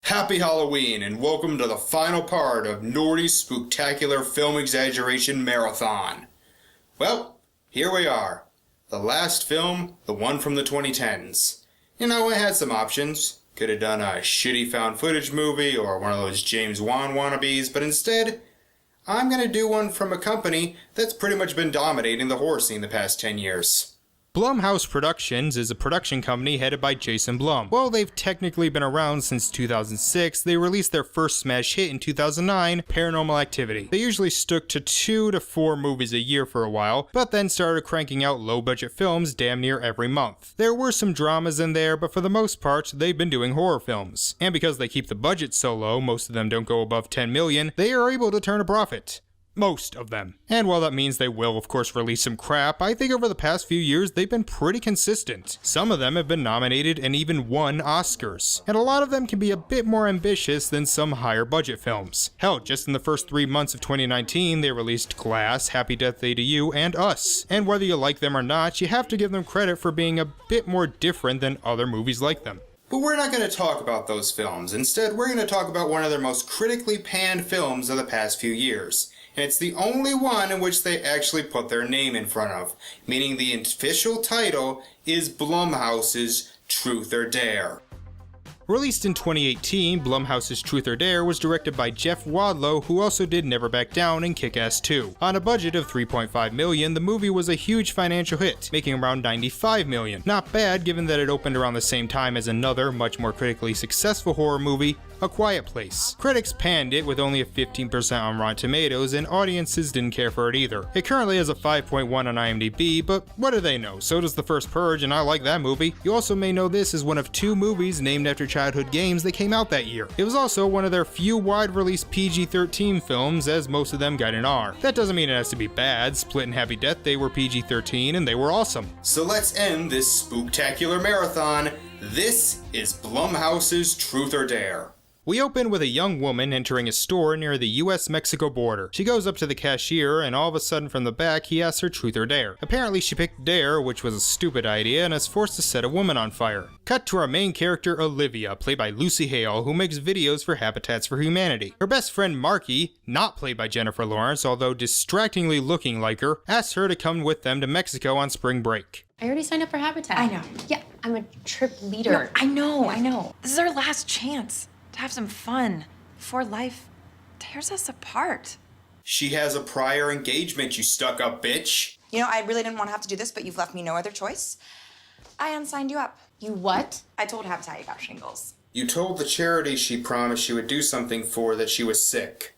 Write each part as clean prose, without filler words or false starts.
Happy Halloween and welcome to the final part of Norty's Spooktacular Film Exaggeration Marathon. Well, here we are. The last film, the one from the 2010s. You know, I had some options. Could have done a shitty found footage movie or one of those James Wan wannabes, but instead, I'm gonna do one from a company that's pretty much been dominating the horror scene the past 10 years. Blumhouse Productions is a production company headed by Jason Blum. While they've technically been around since 2006, they released their first smash hit in 2009, Paranormal Activity. They usually stuck to 2 to 4 movies a year for a while, but then started cranking out low-budget films damn near every month. There were some dramas in there, but for the most part, they've been doing horror films. And because they keep the budget so low, most of them don't go above 10 million, they are able to turn a profit. Most of them. And while that means they will of course release some crap, I think over the past few years they've been pretty consistent. Some of them have been nominated and even won Oscars. And a lot of them can be a bit more ambitious than some higher budget films. Hell, just in the first 3 months of 2019 they released Glass, Happy Death Day to You, and Us. And whether you like them or not, you have to give them credit for being a bit more different than other movies like them. But we're not going to talk about those films. Instead, we're going to talk about one of their most critically panned films of the past few years. And it's the only one in which they actually put their name in front of, meaning the official title is Blumhouse's Truth or Dare. Released in 2018, Blumhouse's Truth or Dare was directed by Jeff Wadlow, who also did Never Back Down and Kick-Ass 2. On a budget of $3.5 million, the movie was a huge financial hit, making around $95 million. Not bad given that it opened around the same time as another, much more critically successful horror movie, A Quiet Place. Critics panned it with only a 15% on Rotten Tomatoes, and audiences didn't care for it either. It currently has a 5.1 on IMDb, but what do they know? So does The First Purge, and I like that movie. You also may know this is one of 2 movies named after childhood games that came out that year. It was also one of their few wide-release PG-13 films, as most of them got an R. That doesn't mean it has to be bad. Split and Happy Death Day were PG-13, and they were awesome. So let's end this spooktacular marathon. This is Blumhouse's Truth or Dare. We open with a young woman entering a store near the US-Mexico border. She goes up to the cashier, and all of a sudden from the back he asks her truth or dare. Apparently she picked dare, which was a stupid idea, and is forced to set a woman on fire. Cut to our main character Olivia, played by Lucy Hale, who makes videos for Habitats for Humanity. Her best friend Marky, not played by Jennifer Lawrence, although distractingly looking like her, asks her to come with them to Mexico on spring break. I already signed up for Habitat. I know. Yeah, I'm a trip leader. No, I know. This is our last chance to have some fun before life tears us apart. She has a prior engagement, you stuck-up bitch. You know, I really didn't want to have to do this, but you've left me no other choice. I unsigned you up. You what? I told Habitat you got shingles. You told the charity she promised she would do something for that she was sick.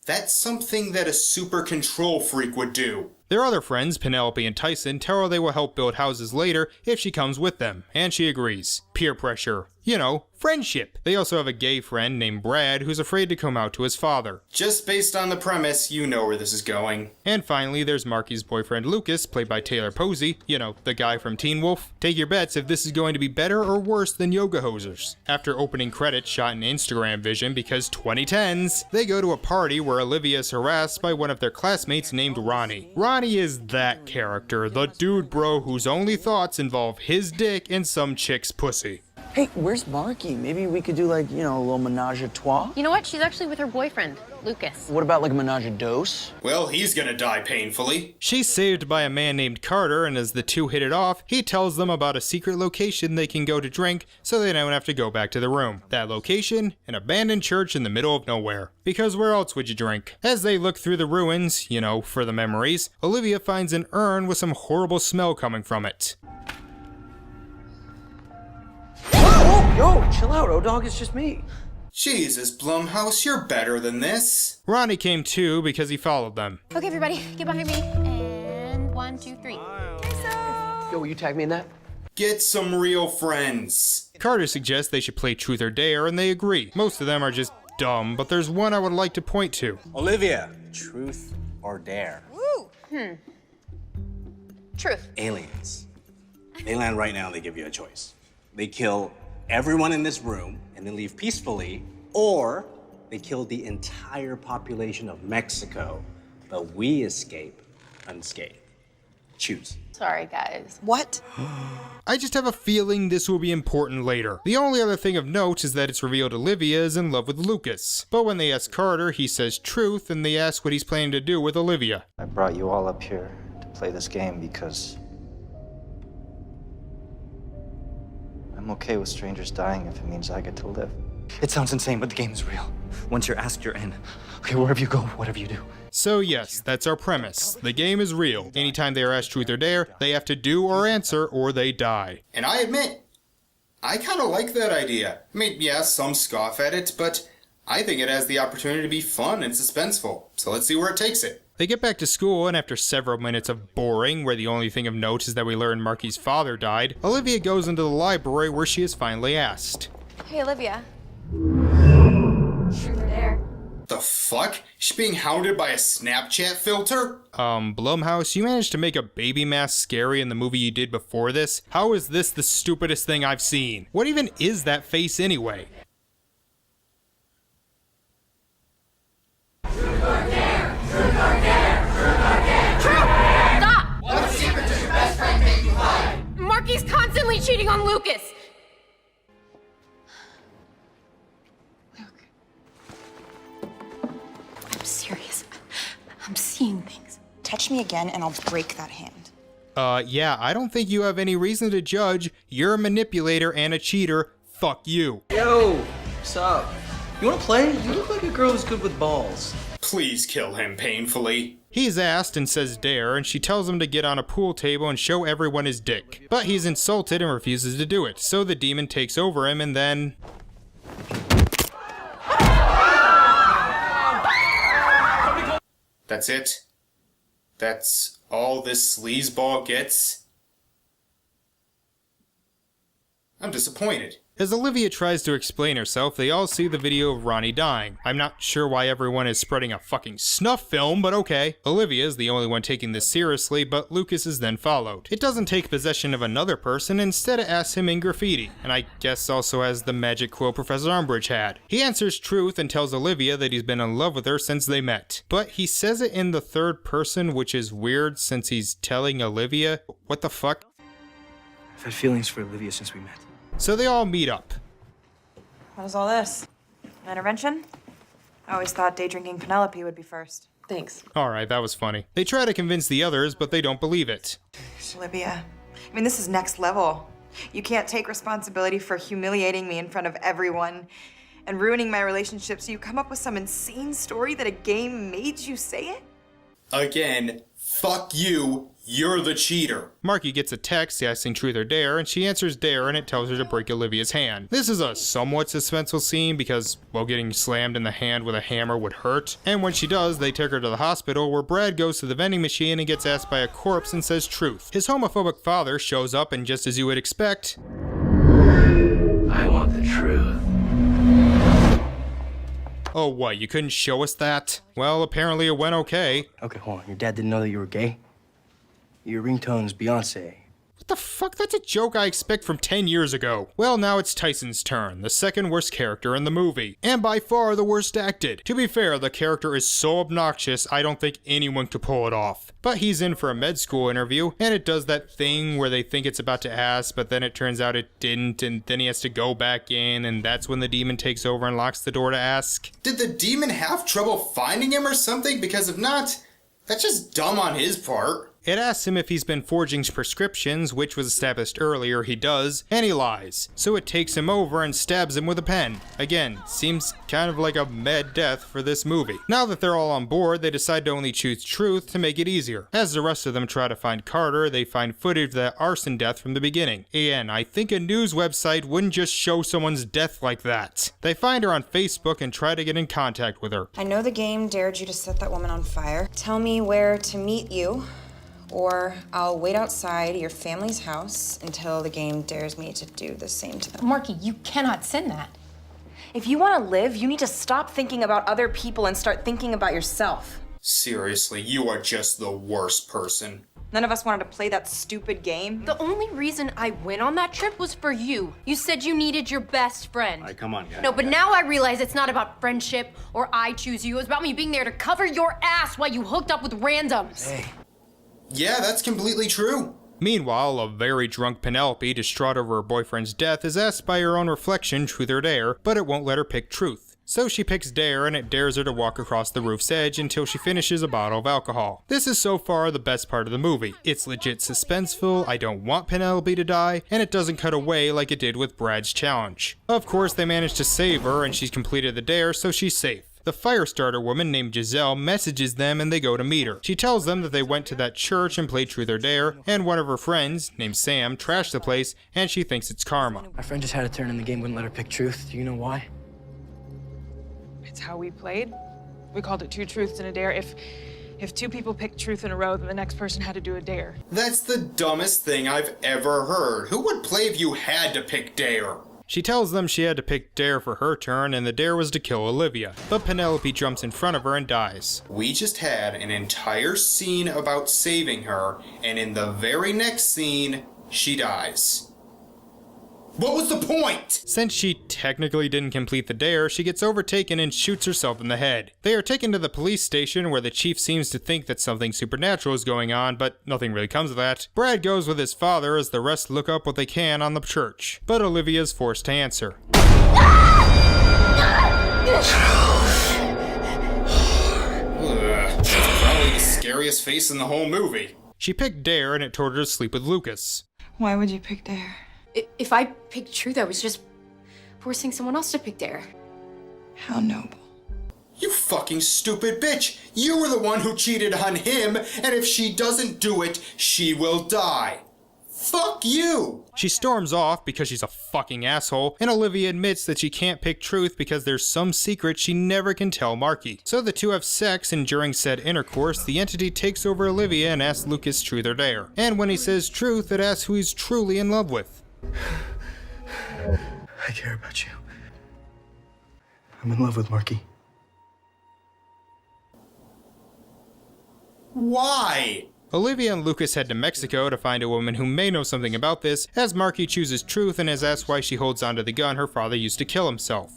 That's something that a super control freak would do. Their other friends, Penelope and Tyson, tell her they will help build houses later if she comes with them, and she agrees. Peer pressure. You know, friendship. They also have a gay friend named Brad who's afraid to come out to his father. Just based on the premise, you know where this is going. And finally, there's Marky's boyfriend Lucas, played by Taylor Posey, you know, the guy from Teen Wolf. Take your bets if this is going to be better or worse than Yoga Hosers. After opening credits shot in Instagram vision because 2010s, they go to a party where Olivia is harassed by one of their classmates named Ronnie. Ronnie is that character, the dude bro whose only thoughts involve his dick and some chick's pussy. Hey, where's Marky? Maybe we could do like, you know, a little menage a trois? You know what? She's actually with her boyfriend, Lucas. What about like a menage a dos? Well, he's gonna die painfully. She's saved by a man named Carter, and as the two hit it off, he tells them about a secret location they can go to drink so they don't have to go back to the room. That location? An abandoned church in the middle of nowhere. Because where else would you drink? As they look through the ruins, you know, for the memories, Olivia finds an urn with some horrible smell coming from it. Yo, chill out, O-Dog, it's just me. Jesus, Blumhouse, you're better than this. Ronnie came too because he followed them. Okay, everybody, get behind me. And 1, 2, 3. Yo, will you tag me in that? Get some real friends. Carter suggests they should play Truth or Dare, and they agree. Most of them are just dumb, but there's one I would like to point to. Olivia, truth or dare? Woo! Truth. Aliens. They land right now and they give you a choice. They kill everyone in this room and then leave peacefully, or they kill the entire population of Mexico, but we escape unscathed. Choose. Sorry, guys. What? I just have a feeling this will be important later. The only other thing of note is that it's revealed Olivia is in love with Lucas. But when they ask Carter, he says truth, and they ask what he's planning to do with Olivia. I brought you all up here to play this game because I'm okay with strangers dying if it means I get to live. It sounds insane, but the game is real. Once you're asked, you're in. Okay, wherever you go, whatever you do. So yes, that's our premise. The game is real. Anytime they are asked truth or dare, they have to do or answer or they die. And I admit, I kind of like that idea. I mean, yeah, some scoff at it, but I think it has the opportunity to be fun and suspenseful. So let's see where it takes it. They get back to school, and after several minutes of boring, where the only thing of note is that we learn Marky's father died, Olivia goes into the library where she is finally asked. Hey, Olivia. Truth or dare? The fuck? She's being hounded by a Snapchat filter? Blumhouse, you managed to make a baby mask scary in the movie you did before this? How is this the stupidest thing I've seen? What even is that face anyway? Stop! What secret does your best friend make you hide? Marky's constantly cheating on Lucas. I'm serious. I'm seeing things. Touch me again and I'll break that hand. Yeah, I don't think you have any reason to judge. You're a manipulator and a cheater. Fuck you. Yo, what's up? You wanna play? You look like a girl who's good with balls. Please kill him painfully. He's asked and says dare, and she tells him to get on a pool table and show everyone his dick. But he's insulted and refuses to do it, so the demon takes over him and then... That's it? That's all this sleazeball gets? I'm disappointed. As Olivia tries to explain herself, they all see the video of Ronnie dying. I'm not sure why everyone is spreading a fucking snuff film, but okay. Olivia is the only one taking this seriously, but Lucas is then followed. It doesn't take possession of another person, instead it asks him in graffiti, and I guess also has the magic quote Professor Umbridge had. He answers truth and tells Olivia that he's been in love with her since they met. But he says it in the third person, which is weird since he's telling Olivia. What the fuck? I've had feelings for Olivia since we met. So they all meet up. What is all this? An intervention? I always thought day drinking Penelope would be first. Thanks. Alright, that was funny. They try to convince the others, but they don't believe it. Olivia, I mean, this is next level. You can't take responsibility for humiliating me in front of everyone and ruining my relationship, so you come up with some insane story that a game made you say it? Again, fuck you. You're the cheater. Marky gets a text asking truth or dare, and she answers dare, and it tells her to break Olivia's hand. This is a somewhat suspenseful scene because, well, getting slammed in the hand with a hammer would hurt. And when she does, they take her to the hospital where Brad goes to the vending machine and gets asked by a corpse and says truth. His homophobic father shows up, and just as you would expect... I want the truth. Oh, what, you couldn't show us that? Well, apparently it went okay. Okay, hold on. Your dad didn't know that you were gay? Your ringtone's Beyonce. What the fuck? That's a joke I expect from 10 years ago. Well, now it's Tyson's turn, the second worst character in the movie. And by far the worst acted. To be fair, the character is so obnoxious, I don't think anyone could pull it off. But he's in for a med school interview, and it does that thing where they think it's about to ask, but then it turns out it didn't, and then he has to go back in, and that's when the demon takes over and locks the door to ask. Did the demon have trouble finding him or something? Because if not, that's just dumb on his part. It asks him if he's been forging prescriptions, which was established earlier he does, and he lies. So it takes him over and stabs him with a pen. Again, seems kind of like a mad death for this movie. Now that they're all on board, they decide to only choose truth to make it easier. As the rest of them try to find Carter, they find footage of that arson death from the beginning. And I think a news website wouldn't just show someone's death like that. They find her on Facebook and try to get in contact with her. I know the game dared you to set that woman on fire. Tell me where to meet you, or I'll wait outside your family's house until the game dares me to do the same to them. Marky, you cannot send that. If you want to live, you need to stop thinking about other people and start thinking about yourself. Seriously, you are just the worst person. None of us wanted to play that stupid game. The only reason I went on that trip was for you. You said you needed your best friend. All right, come on, guys. No, but now I realize it's not about friendship or I choose you. It was about me being there to cover your ass while you hooked up with randoms. Hey. Yeah, that's completely true. Meanwhile, a very drunk Penelope, distraught over her boyfriend's death, is asked by her own reflection, truth or dare, but it won't let her pick truth. So she picks dare, and it dares her to walk across the roof's edge until she finishes a bottle of alcohol. This is so far the best part of the movie. It's legit suspenseful, I don't want Penelope to die, and it doesn't cut away like it did with Brad's challenge. Of course, they manage to save her, and she's completed the dare, so she's safe. The Firestarter woman named Giselle messages them and they go to meet her. She tells them that they went to that church and played Truth or Dare, and one of her friends, named Sam, trashed the place, and she thinks it's karma. My friend just had a turn in the game, wouldn't let her pick truth. Do you know why? It's how we played. We called it 2 truths and a dare. If 2 people picked truth in a row, then the next person had to do a dare. That's the dumbest thing I've ever heard. Who would play if you had to pick dare? She tells them she had to pick dare for her turn, and the dare was to kill Olivia. But Penelope jumps in front of her and dies. We just had an entire scene about saving her, and in the very next scene, she dies. What was the point? Since she technically didn't complete the dare, she gets overtaken and shoots herself in the head. They are taken to the police station where the chief seems to think that something supernatural is going on, but nothing really comes of that. Brad goes with his father as the rest look up what they can on the church, but Olivia is forced to answer. That's probably the scariest face in the whole movie. She picked dare and it told her to sleep with Lucas. Why would you pick dare? If I picked truth, I was just forcing someone else to pick dare. How noble. You fucking stupid bitch! You were the one who cheated on him, and if she doesn't do it, she will die. Fuck you! She storms off because she's a fucking asshole, and Olivia admits that she can't pick truth because there's some secret she never can tell Marky. So the two have sex, and during said intercourse, the entity takes over Olivia and asks Lucas truth or dare. And when he says truth, it asks who he's truly in love with. I care about you. I'm in love with Marky. Why? Olivia and Lucas head to Mexico to find a woman who may know something about this, as Marky chooses truth and is asked why she holds onto the gun her father used to kill himself.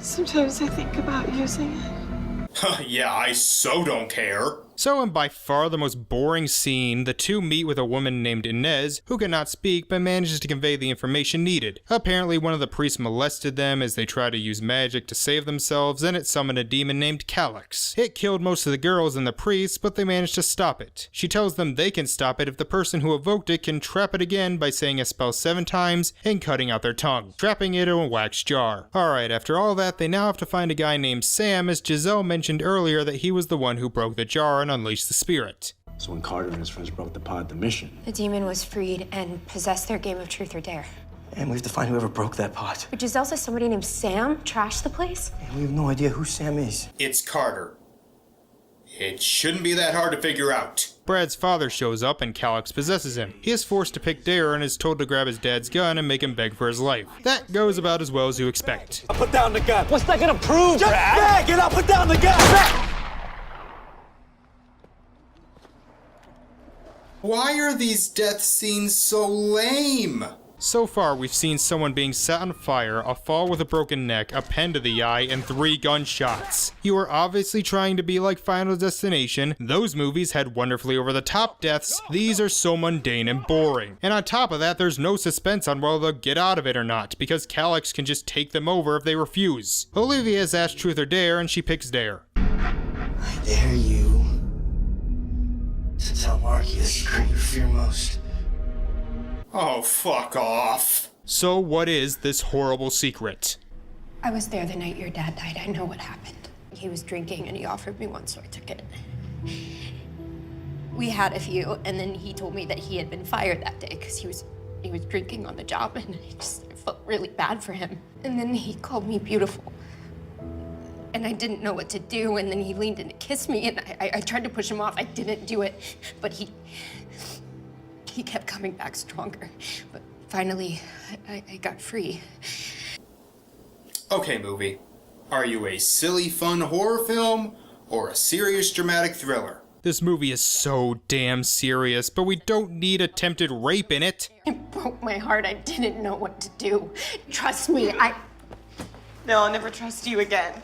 Sometimes I think about using it. Yeah, I so don't care. So in by far the most boring scene, the two meet with a woman named Inez, who cannot speak but manages to convey the information needed. Apparently one of the priests molested them as they try to use magic to save themselves, and it summoned a demon named Calyx. It killed most of the girls and the priests, but they managed to stop it. She tells them they can stop it if the person who evoked it can trap it again by saying a spell 7 times and cutting out their tongue, trapping it in a wax jar. Alright, after all that, they now have to find a guy named Sam, as Giselle mentioned earlier that he was the one who broke the jar and unleashed the spirit. So when Carter and his friends broke the pod, the mission. The demon was freed and possessed their game of truth or dare. And we have to find whoever broke that pot. But Giselle says somebody named Sam trashed the place? And we have no idea who Sam is. It's Carter. It shouldn't be that hard to figure out. Brad's father shows up and Calyx possesses him. He is forced to pick dare and is told to grab his dad's gun and make him beg for his life. That goes about as well as you expect. I'll put down the gun. What's that gonna prove, Brad? Just beg and I'll put down the gun. Why are these death scenes so lame? So far, we've seen someone being set on fire, a fall with a broken neck, a pen to the eye, and 3 gunshots. You are obviously trying to be like Final Destination. Those movies had wonderfully over-the-top deaths. These are so mundane and boring. And on top of that, there's no suspense on whether they'll get out of it or not, because Calyx can just take them over if they refuse. Olivia is asked truth or dare, and she picks dare. I dare you to tell Marky the secret you fear most. Oh, fuck off. So what is this horrible secret? I was there the night your dad died. I know what happened. He was drinking and he offered me one, so I took it. We had a few, and then he told me that he had been fired that day because he was drinking on the job, and I felt really bad for him. And then he called me beautiful. And I didn't know what to do, and then he leaned in to kiss me, and I tried to push him off. I didn't do it, but he kept coming back stronger. But finally, I got free. Okay, movie. Are you a silly, fun horror film or a serious, dramatic thriller? This movie is so damn serious, but we don't need attempted rape in it. It broke my heart. I didn't know what to do. Trust me, No, I'll never trust you again.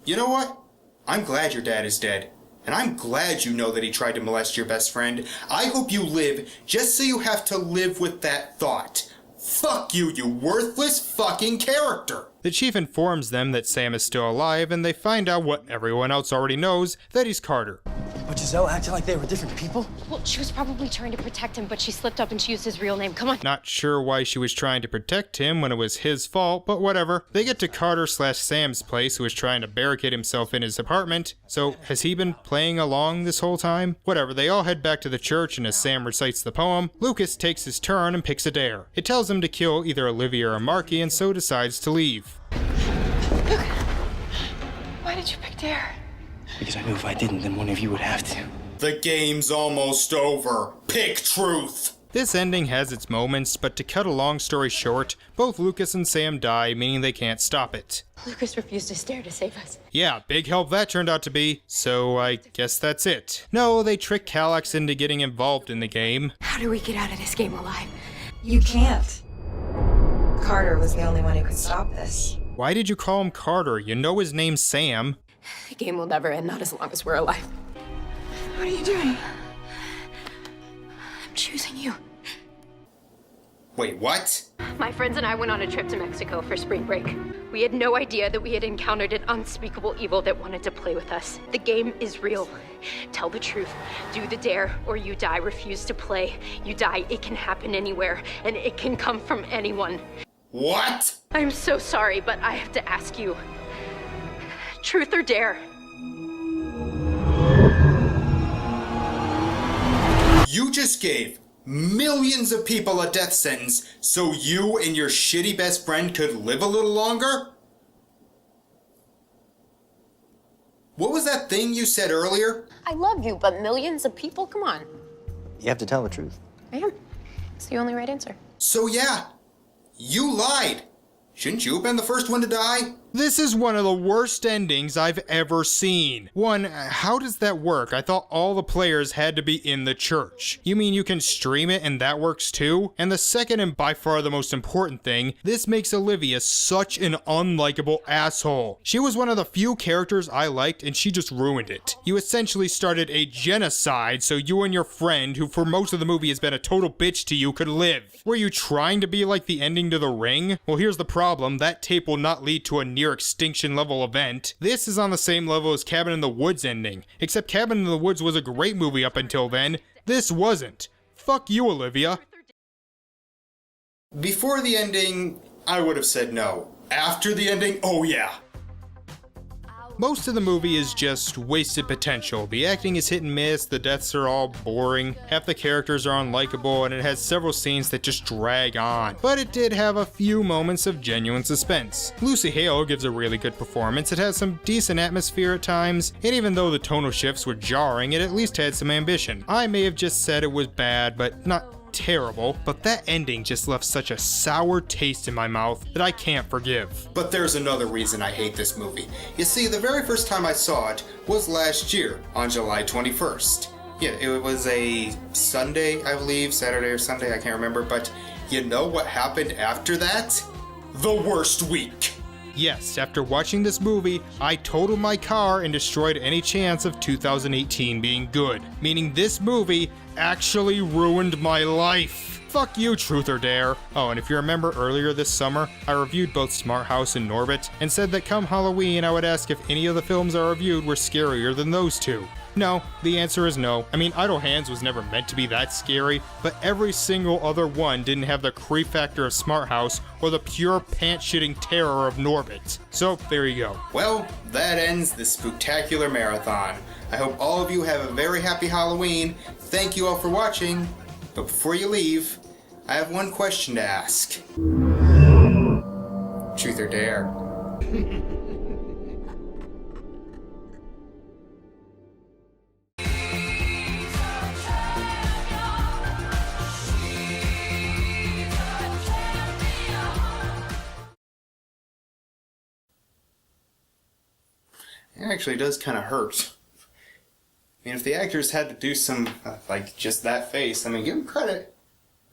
You know what? I'm glad your dad is dead. And I'm glad you know that he tried to molest your best friend. I hope you live just so you have to live with that thought. Fuck you, you worthless fucking character! The chief informs them that Sam is still alive, and they find out what everyone else already knows, that he's Carter. But Giselle acted like they were different people? Well, she was probably trying to protect him, but she slipped up and she used his real name. Come on. Not sure why she was trying to protect him when it was his fault, but whatever. They get to Carter/Sam's place, who is trying to barricade himself in his apartment. So, has he been playing along this whole time? Whatever, they all head back to the church, and as Sam recites the poem, Lucas takes his turn and picks a dare. It tells him to kill either Olivia or Marky, and so decides to leave. Why did you pick Dare? Because I knew if I didn't, then one of you would have to. The game's almost over. Pick truth! This ending has its moments, but to cut a long story short, both Lucas and Sam die, meaning they can't stop it. Lucas refused to stare to save us. Yeah, big help that turned out to be, so I guess that's it. No, they trick Calyx into getting involved in the game. How do we get out of this game alive? You can't. Carter was the only one who could stop this. Why did you call him Carter? You know his name's Sam. The game will never end, not as long as we're alive. What are you doing? I'm choosing you. Wait, what? My friends and I went on a trip to Mexico for spring break. We had no idea that we had encountered an unspeakable evil that wanted to play with us. The game is real. Tell the truth. Do the dare, or you die. Refuse to play. You die. It can happen anywhere, and it can come from anyone. What? I'm so sorry, but I have to ask you. Truth or dare? You just gave millions of people a death sentence so you and your shitty best friend could live a little longer? What was that thing you said earlier? I love you, but millions of people? Come on. You have to tell the truth. I am. It's the only right answer. So yeah, you lied. Shouldn't you have been the first one to die? This is one of the worst endings I've ever seen. One, how does that work? I thought all the players had to be in the church. You mean you can stream it and that works too? And the second and by far the most important thing, this makes Olivia such an unlikable asshole. She was one of the few characters I liked and she just ruined it. You essentially started a genocide so you and your friend, who for most of the movie has been a total bitch to you, could live. Were you trying to be like the ending to The Ring? Well, here's the problem. That tape will not lead to a near extinction level event. This is on the same level as Cabin in the Woods ending, except Cabin in the Woods was a great movie up until then. This wasn't. Fuck you, Olivia. Before the ending, I would have said no. After the ending, oh yeah. Most of the movie is just wasted potential. The acting is hit and miss, the deaths are all boring, half the characters are unlikable, and it has several scenes that just drag on. But it did have a few moments of genuine suspense. Lucy Hale gives a really good performance, it has some decent atmosphere at times, and even though the tonal shifts were jarring, it at least had some ambition. I may have just said it was bad, but not terrible, but that ending just left such a sour taste in my mouth that I can't forgive. But there's another reason I hate this movie. You see, the very first time I saw it was last year, on July 21st. Yeah, it was a Sunday, I believe, Saturday or Sunday, I can't remember, but you know what happened after that? The worst week. Yes, after watching this movie, I totaled my car and destroyed any chance of 2018 being good. Meaning this movie actually ruined my life. Fuck you, Truth or Dare. Oh, and if you remember earlier this summer, I reviewed both Smart House and Norbit, and said that come Halloween I would ask if any of the films I reviewed were scarier than those two. No, the answer is no. I mean, Idle Hands was never meant to be that scary, but every single other one didn't have the creep factor of Smart House or the pure pants-shitting terror of Norbit. So, there you go. Well, that ends the Spooktacular Marathon. I hope all of you have a very happy Halloween. Thank you all for watching. But before you leave, I have one question to ask. Truth or Dare? It actually does kind of hurt. I mean, if the actors had to do some, like, just that face, I mean, give them credit.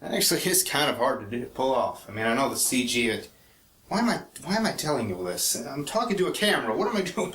That actually is kind of hard to pull off. I mean, I know the CG, why am I telling you this? I'm talking to a camera, what am I doing?